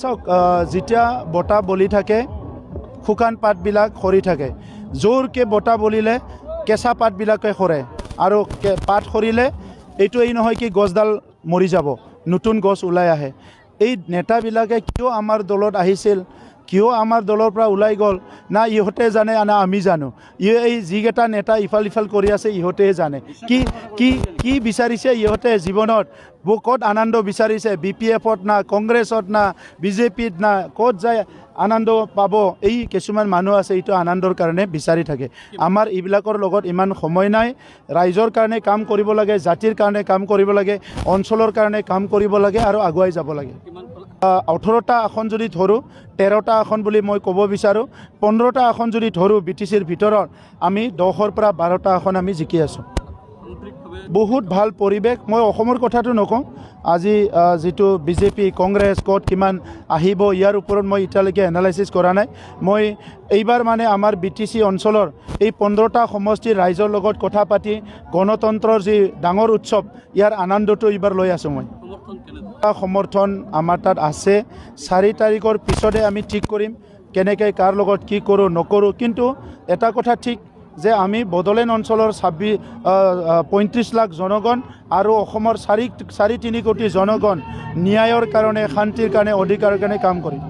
চাওক যেতিয়া বতাহ বলি থাকে শুকান পাতবিলাক সৰি থাকে জোৰকৈ বতাহ বলিলে কেঁচা পাতবিলাকে সৰে আৰু পাত সৰিলে এই নহয় কি গছডাল মৰি যাব নতুন গছ ওলাই আহে এই নেতাবিলাকে কিয় আমাৰ দলত আহিছিল কিয় আমাৰ দলৰ পৰা ওলাই গ'ল না ইহঁতে জানে না আমি জানো এই যিকেইটা নেতা ইফাল সিফাল কৰি আছে ইহঁতেহে জানে কি কি কি বিচাৰিছে ইহঁতে জীৱনত ক'ত আনন্দ বিচাৰিছে BPF-ত না কংগ্ৰেছত না BJP-ত না ক'ত যায় আনন্দ পাব এই কিছুমান মানুহ আছে এইটো আনন্দৰ কাৰণে বিচাৰি থাকে আমাৰ এইবিলাকৰ লগত ইমান সময় নাই ৰাইজৰ কাৰণে কাম কৰিব লাগে জাতিৰ কাৰণে কাম কৰিব লাগে অঞ্চলৰ কাৰণে কাম কৰিব লাগে আৰু আগুৱাই যাব লাগে 18টা আসন যদি ধৰোঁ 13টা আসন বুলি মই ক'ব বিচাৰোঁ 15টা আসন যদি ধৰোঁ BTC-ৰ ভিতৰত আমি 10ৰ পৰা 12টা আসন আমি জিকি আছোঁ বহুত ভাল পৰিৱেশ মই অসমৰ কথাটো নকওঁ আজি যেটো BJP কংগ্ৰেছ ক'ত কিমান আহিব ইয়াৰ ওপৰত মই এতিয়ালৈকে এনালাইসিস কৰা নাই মই এইবাৰ মানে আমাৰ BTC অঞ্চলৰ এই 15টা সমষ্টিৰ ৰাইজৰ লগত কথা পাতি গণতন্ত্ৰৰ যি ডাঙৰ উৎসৱ ইয়াৰ আনন্দটো এইবাৰ লৈ আছোঁ মই সমৰ্থন আমাৰ তাত আছে 4 তাৰিখৰ পিছতে আমি ঠিক কৰিম কেনেকৈ কাৰ লগত কি কৰোঁ নকৰোঁ কিন্তু এটা কথা ঠিক যে আমি বড়োলেণ্ড অঞ্চলৰ 35 লাখ জনগণ আৰু অসমৰ 4.3 কোটি জনগণ ন্যায়ৰ কাৰণে শান্তিৰ কাৰণে অধিকাৰৰ কাৰণে কাম কৰিম